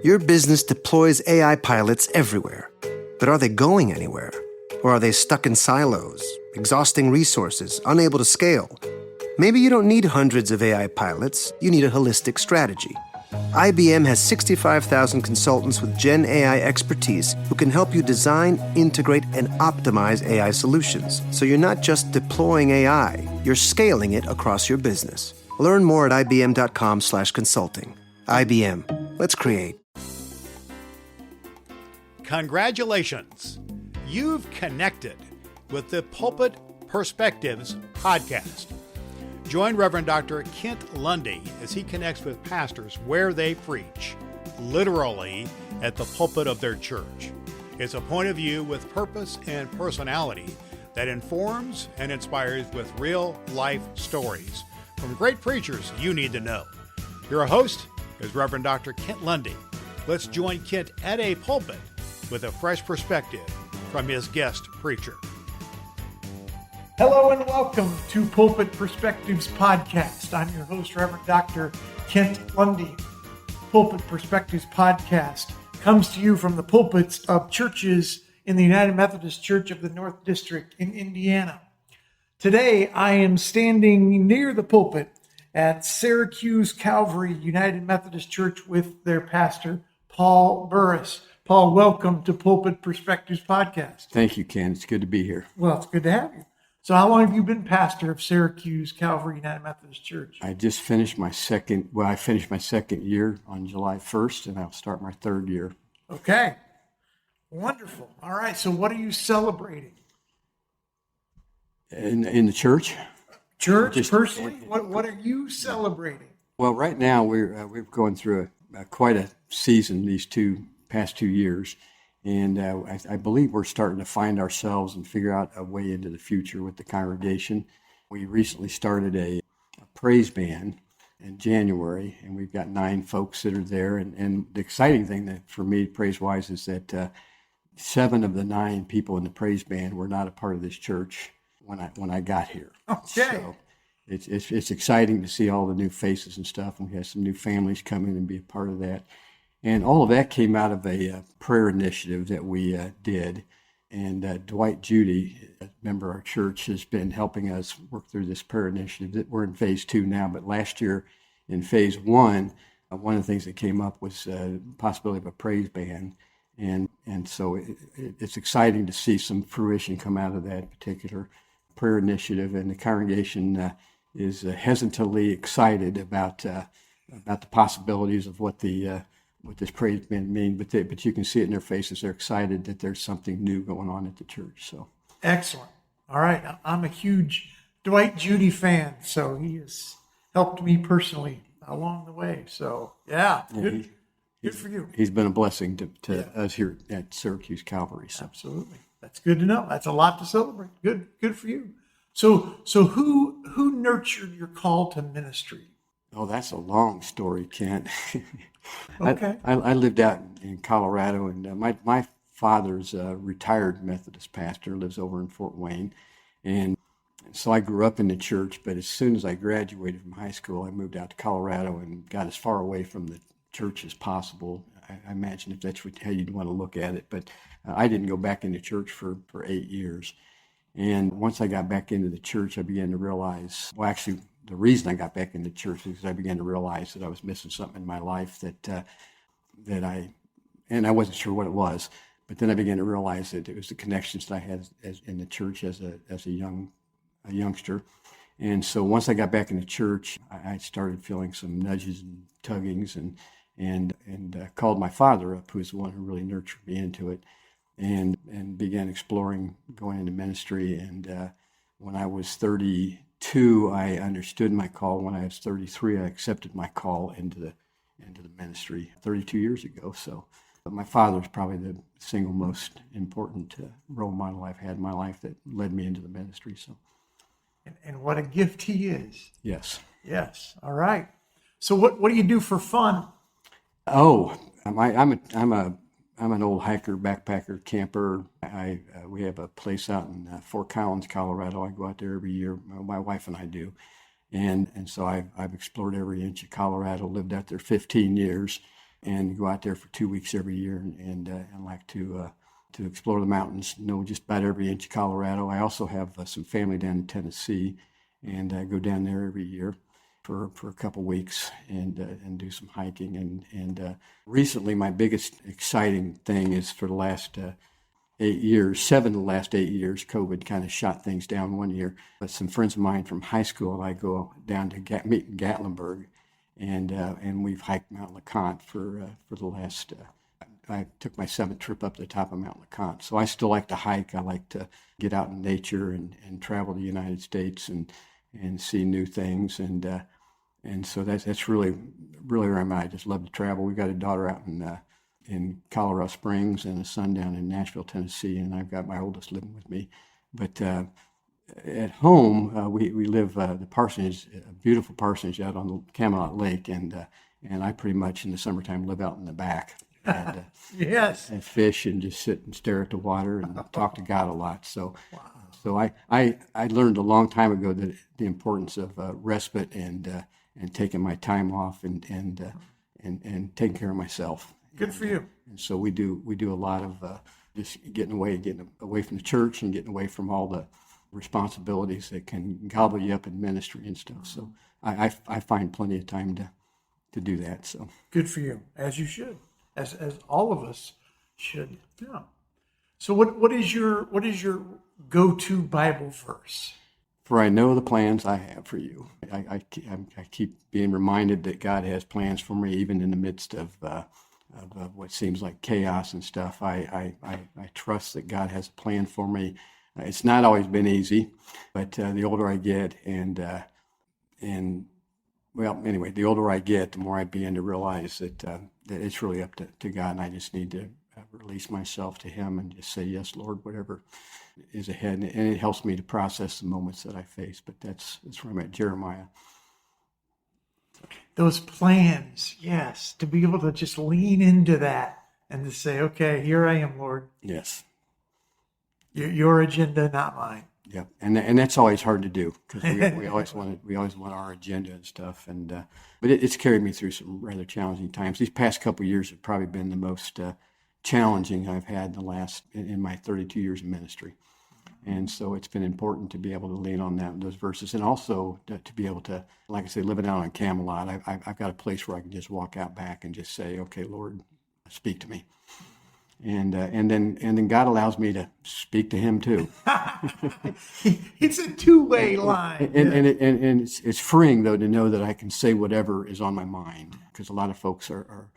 Your business deploys AI pilots everywhere. But are they going anywhere? Or are they stuck in silos, exhausting resources, unable to scale? Maybe you don't need hundreds of AI pilots, you need a holistic strategy. IBM has 65,000 consultants with Gen AI expertise who can help you design, integrate, and optimize AI solutions. So you're not just deploying AI, you're scaling it across your business. Learn more at ibm.com/consulting. IBM. Let's create. Congratulations! You've connected with the Pulpit Perspectives podcast. Join Reverend Doctor Kent Lundy as he connects with pastors where they preach, literally at the pulpit of their church. It's a point of view with purpose and personality that informs and inspires with real-life stories from great preachers you need to know. Your host is Reverend Dr. Kent Lundy. Let's join Kent at a pulpit with a fresh perspective from his guest preacher. Hello and welcome to Pulpit Perspectives podcast. I'm your host, Reverend Doctor Kent Lundy. Pulpit Perspectives podcast comes to you from the pulpits of churches in the United Methodist Church of the North District in Indiana. Today, I am standing near the pulpit at Syracuse Calvary United Methodist Church with their pastor, Paul Burris. Paul, welcome to Pulpit Perspectives podcast. Thank you, Ken. It's good to be here. Well, it's good to have you. So how long have you been pastor of Syracuse Calvary United Methodist Church? I just finished my second year on July 1st, and I'll start my third year. Okay. Wonderful. All right. So what are you celebrating? In the church? Church, personally? What are you celebrating? Well, right now we're going through quite a season these past 2 years. And I believe we're starting to find ourselves and figure out a way into the future with the congregation. We recently started a praise band in January, and we've got 9 folks that are there. And the exciting thing that for me, praise-wise, is that 7 of the 9 people in the praise band were not a part of this church when I got here. Okay. So it's exciting to see all the new faces and stuff, and we have some new families come in and be a part of that. And all of that came out of a prayer initiative that we did. And Dwight Judy, a member of our church, has been helping us work through this prayer initiative. We're in phase 2 now, but last year in phase 1, one of the things that came up was the possibility of a praise band. And so it's exciting to see some fruition come out of that particular prayer initiative. And the congregation is hesitantly excited about the possibilities of what this praise band means, but you can see it in their faces. They're excited that there's something new going on at the church. So excellent. All right. I'm a huge Dwight Judy fan, so he has helped me personally along the way. So yeah, good for you. He's been a blessing to us here at Syracuse Calvary. So. Absolutely. That's good to know. That's a lot to celebrate. Good for you. So who nurtured your call to ministry? Oh, that's a long story, Kent. Okay. I lived out in Colorado, and my father's a retired Methodist pastor, lives over in Fort Wayne. And so I grew up in the church, but as soon as I graduated from high school, I moved out to Colorado and got as far away from the church as possible. I imagine if that's how you'd want to look at it. But I didn't go back into church for 8 years. And once I got back into the church, I began to realize, well, actually, the reason I got back into church is because I began to realize that I was missing something in my life that I wasn't sure what it was. But then I began to realize that it was the connections that I had in the church as a youngster. And so once I got back into church, I started feeling some nudges and tuggings, and called my father up, who's the one who really nurtured me into it, and began exploring going into ministry. And when I was 32, I understood my call. When I was 33, I accepted my call into the ministry 32 years ago. So my father is probably the single most important role model I've had in my life that led me into the ministry. So, and what a gift he is. Yes. Yes. All right. So what do you do for fun? Oh, I'm an old hiker, backpacker, camper. We have a place out in Fort Collins, Colorado. I go out there every year. My wife and I do, and so I've explored every inch of Colorado. Lived out there 15 years, and go out there for 2 weeks every year and like to explore the mountains, know just about every inch of Colorado. I also have some family down in Tennessee, and I go down there every year for a couple weeks and do some hiking. And recently, my biggest exciting thing is for the last 8 years, 7 of the last 8 years, COVID kind of shot things down one year. But some friends of mine from high school, I go down to meet in Gatlinburg, and we've hiked Mount LeConte for the last. I took my 7th trip up to the top of Mount LeConte. So I still like to hike. I like to get out in nature and travel the United States and see new things. And so that's really where I'm at. I just love to travel. We've got a daughter out in Colorado Springs and a son down in Nashville, Tennessee, and I've got my oldest living with me. But at home, we live the parsonage, a beautiful parsonage out on the Camelot Lake, and I pretty much in the summertime live out in the back. And, Yes. and fish and just sit and stare at the water and talk to God a lot. So, so I learned a long time ago that the importance of respite and taking my time off and taking care of myself. Good for you. And so we do a lot of just getting away from the church and getting away from all the responsibilities that can gobble you up in ministry and stuff. So I find plenty of time to do that. So Good for you, as you should, as all of us should. Yeah. So what is your go-to Bible verse? For I know the plans I have for you. I keep being reminded that God has plans for me, even in the midst of what seems like chaos and stuff. I trust that God has a plan for me. It's not always been easy, but the older I get, well, anyway, the older I get, the more I begin to realize that it's really up to God, and I just need to release myself to Him and just say, yes, Lord, whatever is ahead. And it helps me to process the moments that I face. But that's where I'm at. Jeremiah. Those plans, yes, to be able to just lean into that and to say, okay, here I am, Lord. Yes. Your agenda, not mine. Yeah, and that's always hard to do because we always want our agenda and stuff. And but it's carried me through some rather challenging times. These past couple of years have probably been the most challenging I've had in my 32 years of ministry. And so it's been important to be able to lean on those verses, and also to be able to, like I say, living out on Camelot, I've got a place where I can just walk out back and just say, okay, Lord, speak to me. And then God allows me to speak to Him too. It's a two-way line. And it's freeing though to know that I can say whatever is on my mind, because a lot of folks are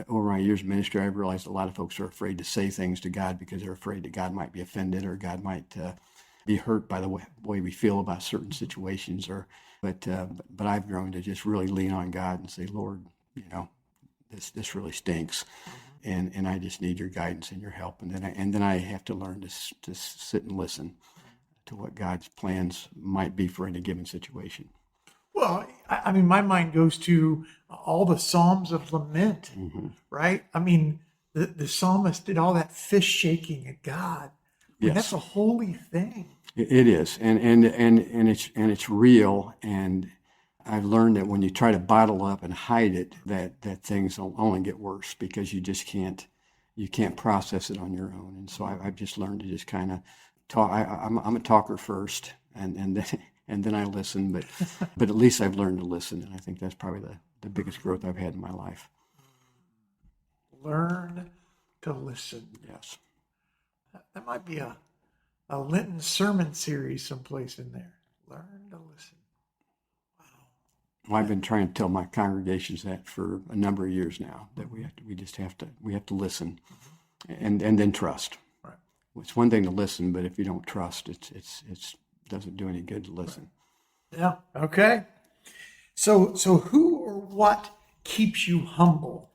over my years of ministry, I've realized a lot of folks are afraid to say things to God because they're afraid that God might be offended or God might be hurt by the way we feel about certain situations. But I've grown to just really lean on God and say, Lord, this really stinks, and I just need your guidance and your help. And then I have to learn to sit and listen to what God's plans might be for any given situation. Well, I mean, my mind goes to all the Psalms of lament, right? I mean, the psalmist did all that fist shaking at God. I mean, that's a holy thing. It is, and it's real. And I've learned that when you try to bottle up and hide it, that things will only get worse because you just can't process it on your own. And so I've just learned to just kind of talk. I'm a talker first, and then I listen, but at least I've learned to listen, and I think that's probably the biggest growth I've had in my life. Learn to listen. Yes. That might be a Lenten sermon series someplace in there. Learn to listen. Wow. Well, I've been trying to tell my congregations that for a number of years now, that we have to listen, and then trust. Right. It's one thing to listen, but if you don't trust, it's doesn't do any good to listen. Yeah. Okay. So who or what keeps you humble?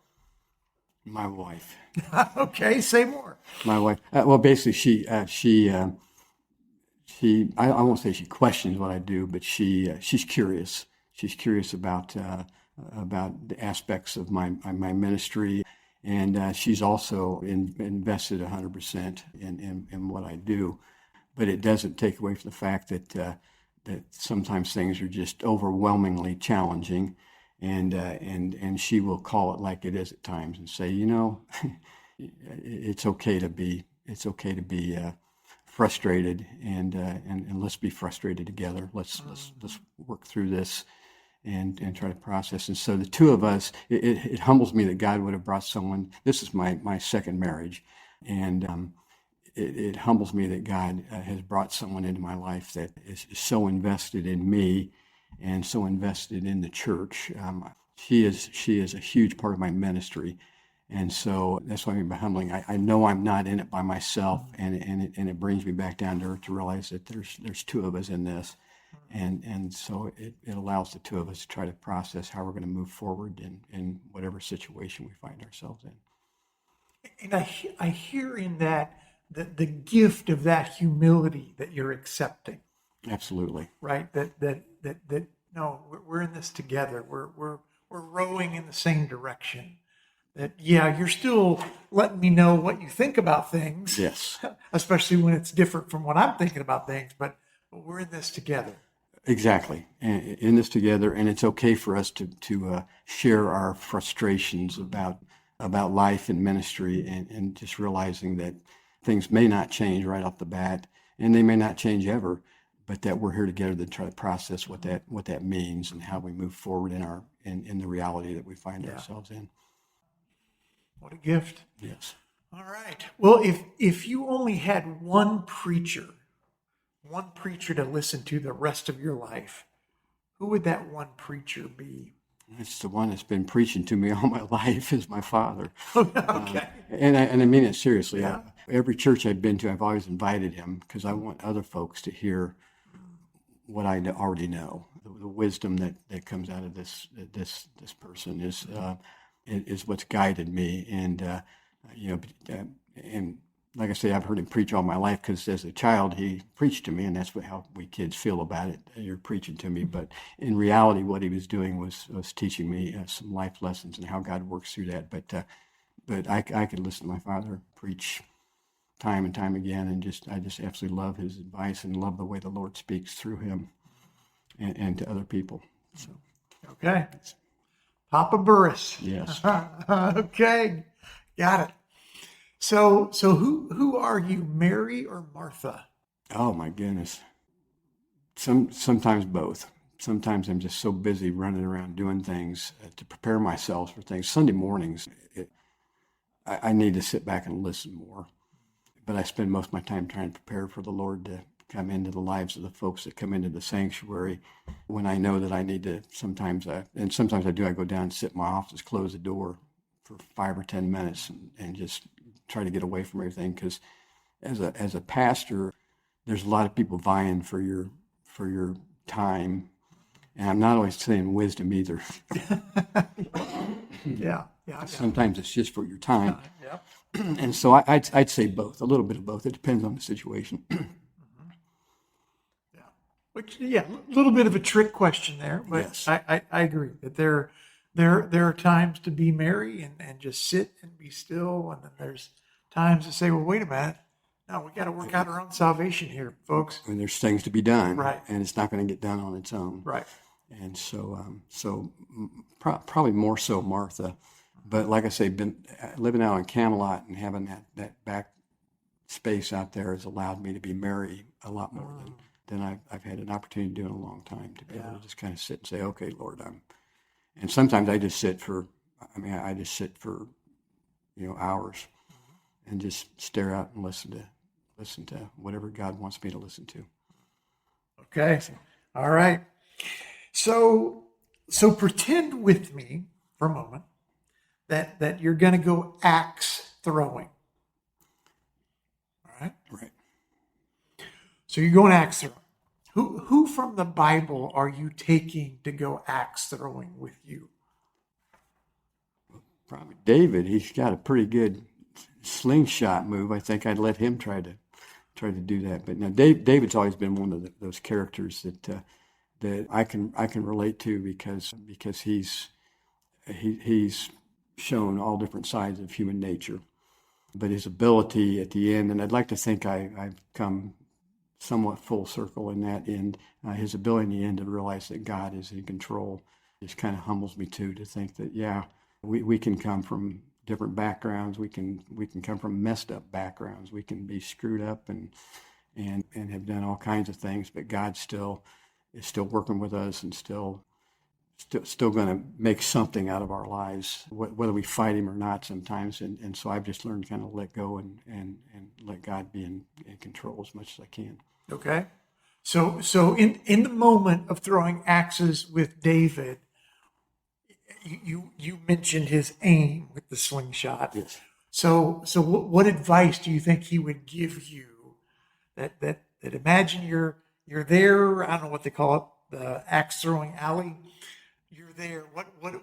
My wife. Okay. Say more. My wife. Well, basically, she. I won't say she questions what I do, but she's curious. She's curious about the aspects of my ministry, and she's also invested 100% in what I do. But it doesn't take away from the fact that sometimes things are just overwhelmingly challenging, and she will call it like it is at times and say, it's okay to be frustrated, and let's be frustrated together. Let's work through this and try to process. And so the two of us, it humbles me that God would have brought someone. This is my second marriage, and it humbles me that God has brought someone into my life that is so invested in me and so invested in the church. She is a huge part of my ministry. And so that's what I mean by humbling. I know I'm not in it by myself, and it brings me back down to earth to realize that there's two of us in this. And so it allows the two of us to try to process how we're going to move forward in whatever situation we find ourselves in. And I hear in that the gift of that humility that you're accepting. Absolutely. Right? That no, we're in this together. We're rowing in the same direction. That, yeah, you're still letting me know what you think about things. Yes. Especially when it's different from what I'm thinking about things, but we're in this together. Exactly. In this together, and it's okay for us to share our frustrations about life and ministry, and just realizing that things may not change right off the bat, and they may not change ever, but that we're here together to try to process what that means and how we move forward in the reality that we find ourselves in. What a gift. Yes. All right. Well, if you only had one preacher to listen to the rest of your life, who would that one preacher be? It's the one that's been preaching to me all my life, is my father. Okay. And I mean it seriously. Yeah. Every church I've been to, I've always invited him because I want other folks to hear what I already know. The wisdom that comes out of this person is what's guided me. And and like I say, I've heard him preach all my life because as a child he preached to me, and that's how we kids feel about it. You're preaching to me, but in reality, what he was doing was teaching me some life lessons and how God works through that. But I could listen to my father preach time and time again, and I just absolutely love his advice and love the way the Lord speaks through him and to other people. So, okay, Papa Burris. Yes. Okay, got it. So who are you, Mary or Martha? Oh my goodness. Sometimes both. Sometimes I'm just so busy running around doing things to prepare myself for things. Sunday mornings, I need to sit back and listen more. But I spend most of my time trying to prepare for the Lord to come into the lives of the folks that come into the sanctuary. When I know that I need to, sometimes I do, I go down and sit in my office, close the door for 5 or 10 minutes and just try to get away from everything. Because as a pastor, there's a lot of people vying for your time. And I'm not always saying wisdom either. Yeah. Sometimes it's just for your time. Yeah. And so I'd say both, a little bit of both. It depends on the situation. Yeah. Which, a little bit of a trick question there, but Yes. I agree that there are times to be Mary and just sit and be still, and then there's times to say, well, wait a minute. No, we got to work out our own salvation here, folks. And there's things to be done, Right. And it's not going to get done on its own, Right. And probably more so Martha, but like I say, living out in Camelot and having that back space out there has allowed me to be Mary a lot more than I've had an opportunity to do in a long time, to be able to just kind of sit and say, okay, Lord, and sometimes I just sit for hours and just stare out and listen to whatever God wants me to listen to. Okay. All right. So pretend with me for a moment that you're going to go axe throwing. All right. Right. So you're going axe throwing. Who from the Bible are you taking to go axe throwing with you? Probably David. He's got a pretty good slingshot move. I think I'd let him try to do that. But now David's always been one of those characters that I can relate to because he's shown all different sides of human nature. But his ability at the end, and I'd like to think I've come somewhat full circle in that end, his ability in the end to realize that God is in control Just kind of humbles me too, to think that, yeah, we can come from different backgrounds. We can come from messed up backgrounds. We can be screwed up and have done all kinds of things, but God is still working with us and still going to make something out of our lives, whether we fight him or not sometimes. And so I've just learned to kind of let go and let God be in control as much as I can. Okay. So in the moment of throwing axes with David, you mentioned his aim with the slingshot. Yes. So what advice do you think he would give you that imagine you're there, I don't know what they call it, the axe throwing alley. You're there.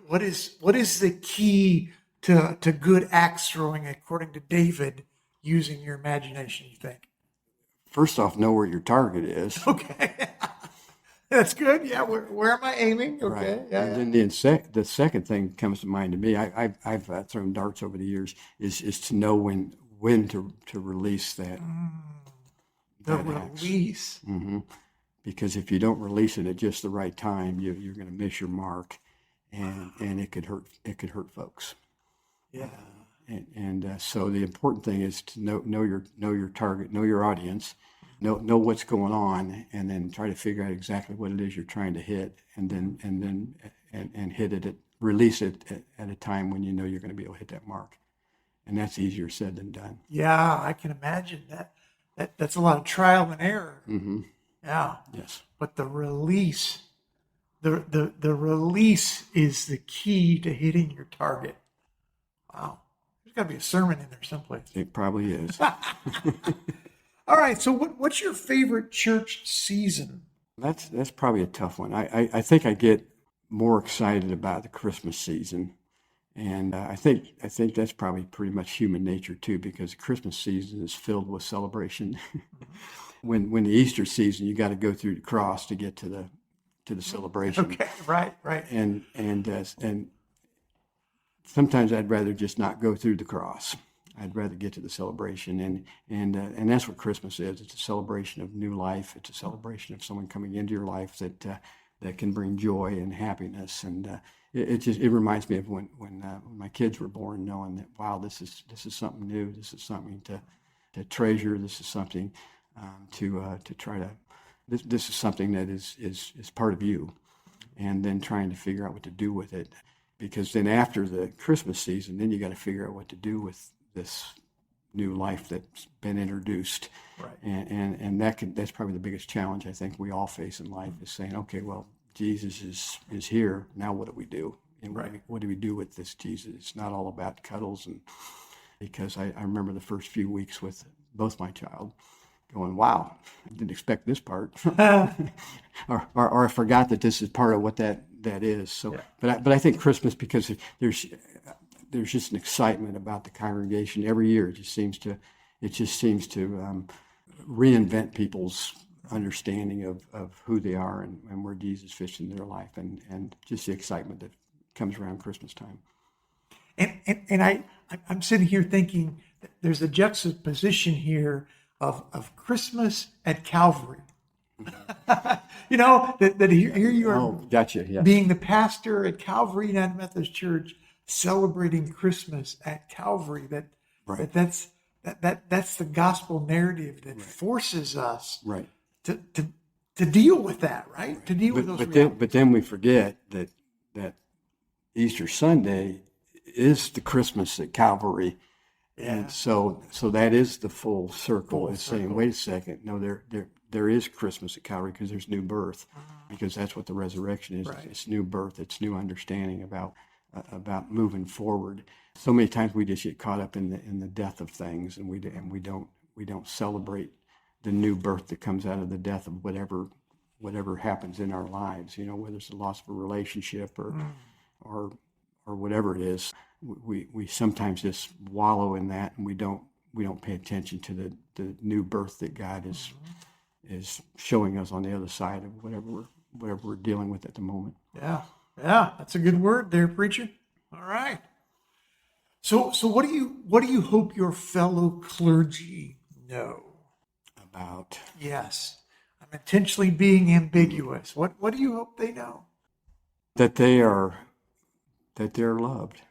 What is the key to good axe throwing according to David using your imagination, you think? First off, know where your target is. Okay. That's good. Yeah. Where am I aiming? Okay. Right. Yeah. And then the second thing that comes to mind to me, I've thrown darts over the years, is to know when to release that. The that axe. release. Mm-hmm. Because if you don't release it at just the right time, you're going to miss your mark, and it could hurt folks. Yeah. So the important thing is to know your target, know your audience, know what's going on, and then try to figure out exactly what it is you're trying to hit, and then hit it, release it at a time when you know you're going to be able to hit that mark, and that's easier said than done. Yeah, I can imagine that's a lot of trial and error. Mm-hmm. Yeah. Yes. But the release, the release is the key to hitting your target. Wow. There's got to be a sermon in there someplace. It probably is. All right. So what's your favorite church season? That's probably a tough one. I think I get more excited about the Christmas season, and I think that's probably pretty much human nature too, because the Christmas season is filled with celebration. When the Easter season, you got to go through the cross to get to the celebration. Okay. Right. And sometimes I'd rather just not go through the cross. I'd rather get to the celebration, and that's what Christmas is. It's a celebration of new life. It's a celebration of someone coming into your life that can bring joy and happiness. And it reminds me of when my kids were born, knowing that, wow, this is something new. This is something to treasure. This is something to try to. This is something that is part of you, and then trying to figure out what to do with it. Because then after the Christmas season, then you got to figure out what to do with this new life that's been introduced. Right. And that's probably the biggest challenge I think we all face in life, is saying, okay, well, Jesus is here. Now what do we do? And what do we do with this Jesus? It's not all about cuddles. And because I remember the first few weeks with both my child going, wow, I didn't expect this part. or I forgot that this is part of what that is. So, yeah. But I think Christmas, because there's just an excitement about the congregation every year. It just seems to reinvent people's understanding of who they are and where Jesus fits in their life, and just the excitement that comes around Christmas time. And I'm sitting here thinking that there's a juxtaposition here of Christmas at Calvary. that here you are, gotcha, yes. Being the pastor at Calvary United Methodist Church, celebrating Christmas at Calvary. That's the gospel narrative that forces us to deal with that, right? To deal with those realities. But then we forget that Easter Sunday is the Christmas at Calvary. Yeah. And so that is the full circle. It's saying, wait a second, no, there is Christmas at Calvary because there's new birth, because that's what the resurrection is. Right. It's new birth. It's new understanding about moving forward. So many times we just get caught up in the death of things, and we don't celebrate the new birth that comes out of the death of whatever happens in our lives. Whether it's the loss of a relationship or whatever it is. We sometimes just wallow in that, and we don't pay attention to the new birth that God is showing us on the other side of whatever we're dealing with at the moment. Yeah, that's a good word there, preacher. All right. So what do you hope your fellow clergy know about? Yes, I'm intentionally being ambiguous. What do you hope they know? that they're loved,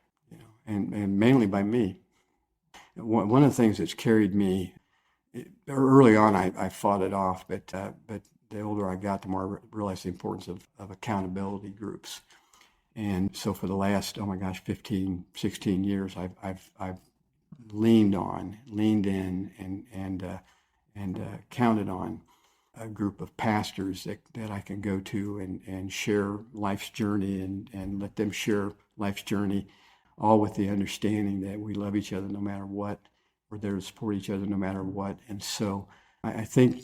and mainly by me. One of the things that's carried me early on, I fought it off, but the older I got, the more I realized the importance of accountability groups. And so for the last 15, 16 years, I've leaned in and counted on a group of pastors that I can go to and share life's journey and let them share life's journey, all with the understanding that we love each other no matter what. We're there to support each other no matter what. And so I think,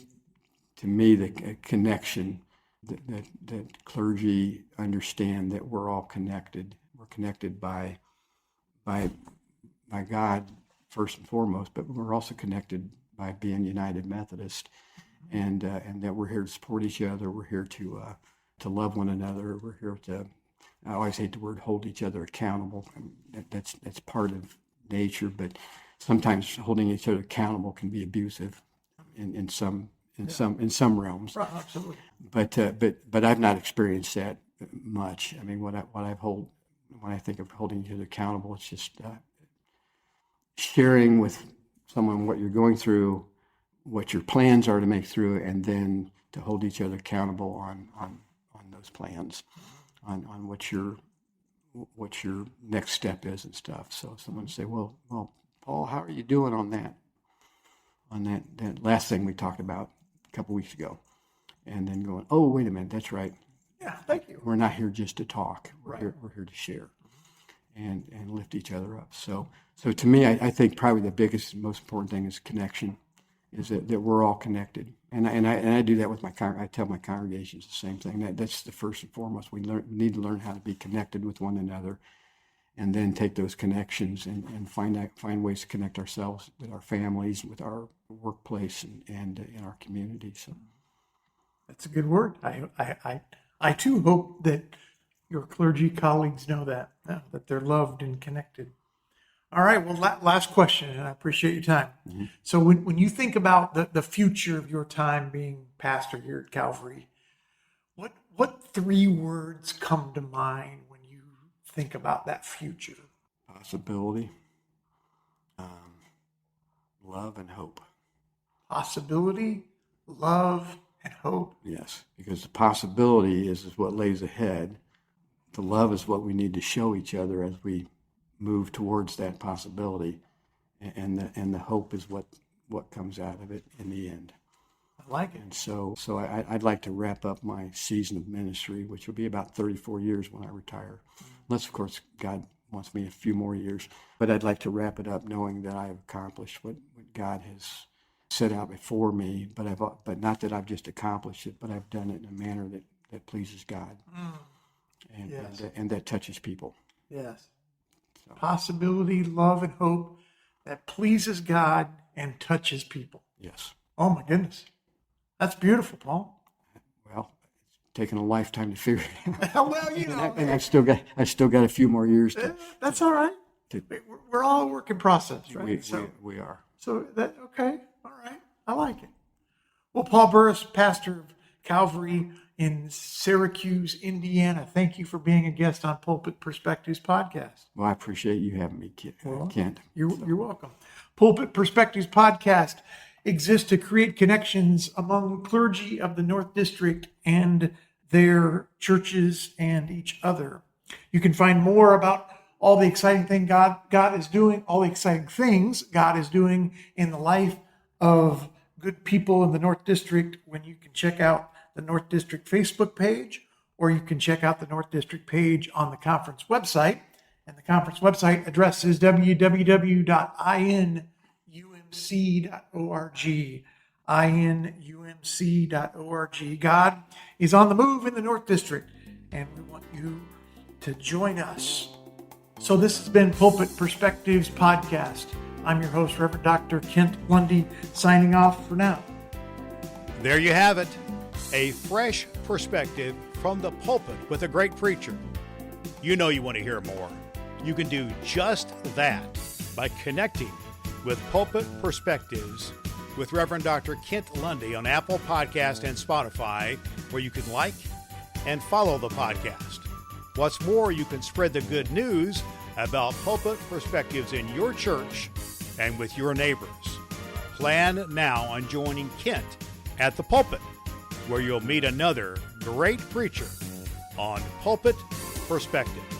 to me, the connection that clergy understand that we're all connected. We're connected by God first and foremost, but we're also connected by being United Methodist, and that we're here to support each other. We're here to love one another. We're here to, I always hate the word hold each other accountable. That's part of nature, but sometimes holding each other accountable can be abusive in some realms. Right, absolutely. But I've not experienced that much. I mean, when I think of holding each other accountable, it's just sharing with someone what you're going through, what your plans are to make through, and then to hold each other accountable on those plans, on what your next step is and stuff. So someone say, well, Paul, how are you doing on that last thing we talked about a couple weeks ago? And then going, oh, wait a minute, that's right. Yeah, thank you. We're not here just to talk. Right. We're here to share and lift each other up. So to me, I think probably the biggest and most important thing is connection, is that we're all connected. And I do that with I tell my congregations the same thing. That's the first and foremost. We need to learn how to be connected with one another, and then take those connections and find ways to connect ourselves with our families, with our workplace, and in our community. So That's a good word. I too hope that your clergy colleagues know that they're loved and connected. All right. Well, last question, and I appreciate your time. Mm-hmm. So when you think about the future of your time being pastor here at Calvary, what three words come to mind when you think about that future? Possibility, love, and hope. Possibility, love, and hope. Yes, because the possibility is what lays ahead. The love is what we need to show each other as we move towards that possibility, and the hope is what comes out of it in the end. I like it. And so I'd like to wrap up my season of ministry, which will be about 34 years when I retire, unless of course God wants me a few more years. But I'd like to wrap it up knowing that I have accomplished what God has set out before me, but not that I've just accomplished it, but I've done it in a manner that pleases God, and that touches people. Yes. So. Possibility, love, and hope that pleases God and touches people. Yes. Oh my goodness, that's beautiful, Paul. Well, it's taken a lifetime to figure it out. Well, you know, and I've still got a few more years. That's all right. We're all a work in process, right? We are. So that okay. All right. I like it. Well, Paul Burris, pastor of Calvary in Syracuse, Indiana, thank you for being a guest on Pulpit Perspectives podcast. Well, I appreciate you having me, Kent. You're welcome. Pulpit Perspectives podcast exists to create connections among clergy of the North District and their churches and each other. You can find more about all the exciting thing God is doing, all the exciting things God is doing in the life of good people in the North District when you can check out the North District Facebook page, or you can check out the North District page on the conference website. And the conference website address is www.inumc.org. inumc.org. God is on the move in the North District, and we want you to join us. So this has been Pulpit Perspectives podcast. I'm your host, Reverend Doctor Kent Lundy, signing off for now. There you have it, a fresh perspective from the pulpit with a great preacher. You know you want to hear more. You can do just that by connecting with Pulpit Perspectives with Reverend Dr. Kent Lundy on Apple Podcast and Spotify, where you can like and follow the podcast. What's more, you can spread the good news about Pulpit Perspectives in your church and with your neighbors. Plan now on joining Kent at the pulpit, where you'll meet another great preacher on Pulpit Perspectives.